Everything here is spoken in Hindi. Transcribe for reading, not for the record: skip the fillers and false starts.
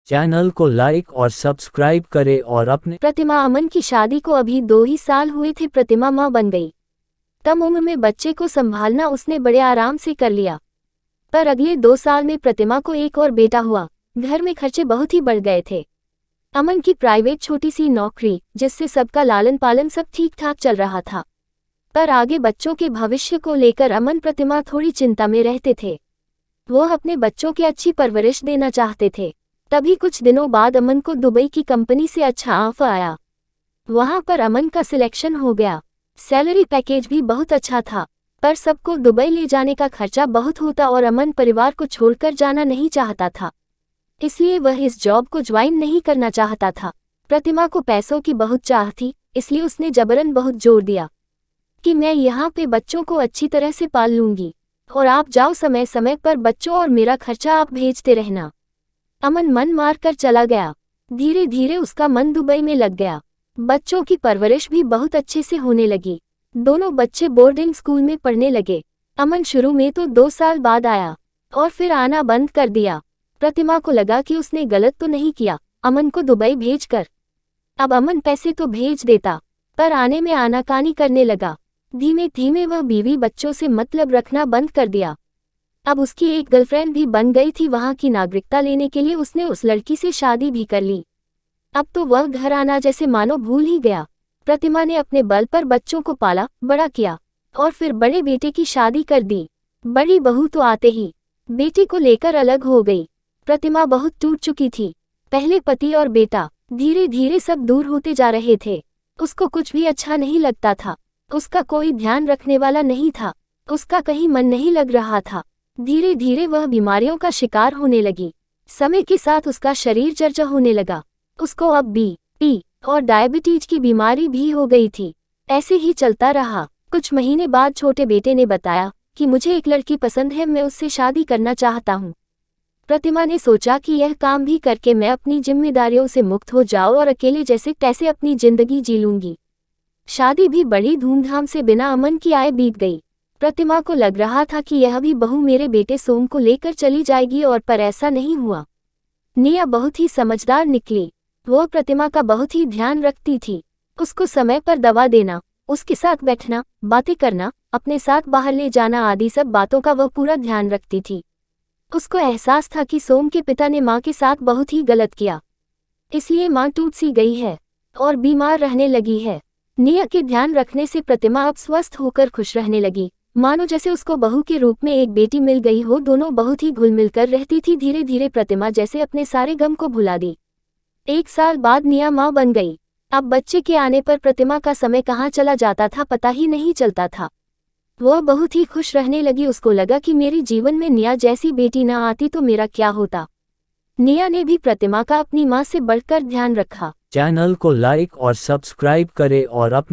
चैनल को लाइक और सब्सक्राइब करें और अपने प्रतिमा अमन की शादी को अभी 2 ही साल हुए थे। प्रतिमा मां बन गई। कम उम्र में बच्चे को संभालना उसने बड़े आराम से कर लिया। पर अगले 2 साल में प्रतिमा को एक और बेटा हुआ। घर में खर्चे बहुत ही बढ़ गए थे। अमन की प्राइवेट छोटी सी नौकरी, जिससे सबका लालन पालन सब ठीक ठाक चल रहा था, पर आगे बच्चों के भविष्य को लेकर अमन प्रतिमा थोड़ी चिंता में रहते थे। वो अपने बच्चों की अच्छी परवरिश देना चाहते थे। तभी कुछ दिनों बाद अमन को दुबई की कंपनी से अच्छा ऑफर आया। वहां पर अमन का सिलेक्शन हो गया। सैलरी पैकेज भी बहुत अच्छा था, पर सबको दुबई ले जाने का खर्चा बहुत होता और अमन परिवार को छोड़कर जाना नहीं चाहता था। इसलिए वह इस जॉब को ज्वाइन नहीं करना चाहता था। प्रतिमा को पैसों की बहुत चाह थी, इसलिए उसने जबरन बहुत जोर दिया कि मैं यहाँ पे बच्चों को अच्छी तरह से पाल लूंगी और आप जाओ समय समय पर बच्चों और मेरा खर्चा आप भेजते रहना। अमन मन मार कर चला गया। धीरे धीरे उसका मन दुबई में लग गया। बच्चों की परवरिश भी बहुत अच्छे से होने लगी। दोनों बच्चे बोर्डिंग स्कूल में पढ़ने लगे। अमन शुरू में तो 2 साल बाद आया और फिर आना बंद कर दिया। प्रतिमा को लगा कि उसने गलत तो नहीं किया अमन को दुबई भेजकर। अब अमन पैसे तो भेज देता, पर आने में आनाकानी करने लगा। धीमे धीमे वह बीवी बच्चों से मतलब रखना बंद कर दिया। अब उसकी एक गर्लफ्रेंड भी बन गई थी। वहां की नागरिकता लेने के लिए उसने उस लड़की से शादी भी कर ली। अब तो वह घर आना जैसे मानो भूल ही गया। प्रतिमा ने अपने बल पर बच्चों को पाला बड़ा किया और फिर बड़े बेटे की शादी कर दी। बड़ी बहू तो आते ही बेटे को लेकर अलग हो गई। प्रतिमा बहुत टूट चुकी थी। पहले पति और बेटा, धीरे धीरे सब दूर होते जा रहे थे। उसको कुछ भी अच्छा नहीं लगता था। उसका कोई ध्यान रखने वाला नहीं था। उसका कहीं मन नहीं लग रहा था। धीरे धीरे वह बीमारियों का शिकार होने लगी। समय के साथ उसका शरीर जर्जर होने लगा। उसको अब बीपी और डायबिटीज की बीमारी भी हो गई थी। ऐसे ही चलता रहा। कुछ महीने बाद छोटे बेटे ने बताया कि मुझे एक लड़की पसंद है, मैं उससे शादी करना चाहता हूँ। प्रतिमा ने सोचा कि यह काम भी करके मैं अपनी जिम्मेदारियों से मुक्त हो जाऊँ और अकेले जैसे तैसे अपनी जिंदगी जी लूंगी। शादी भी बड़ी धूमधाम से बिना अमन की आए बीत गई। प्रतिमा को लग रहा था कि यह भी बहू मेरे बेटे सोम को लेकर चली जाएगी, और पर ऐसा नहीं हुआ। निया बहुत ही समझदार निकली। वो प्रतिमा का बहुत ही ध्यान रखती थी। उसको समय पर दवा देना, उसके साथ बैठना, बातें करना, अपने साथ बाहर ले जाना आदि सब बातों का वह पूरा ध्यान रखती थी। उसको एहसास था कि सोम के पिता ने माँ के साथ बहुत ही गलत किया, इसलिए माँ टूट सी गई है और बीमार रहने लगी है। निया के ध्यान रखने से प्रतिमा अब स्वस्थ होकर खुश रहने लगी, मानो जैसे उसको बहू के रूप में एक बेटी मिल गई हो। दोनों बहुत ही घुल मिलकर रहती थी। धीरे धीरे प्रतिमा जैसे अपने सारे गम को भुला दी। 1 साल बाद निया माँ बन गई। अब बच्चे के आने पर प्रतिमा का समय कहाँ चला जाता था पता ही नहीं चलता था। वह बहुत ही खुश रहने लगी। उसको लगा कि मेरे जीवन में निया जैसी बेटी ना आती तो मेरा क्या होता। निया ने भी प्रतिमा का अपनी माँ से बढ़कर ध्यान रखा। चैनल को लाइक और सब्सक्राइब करें और अपने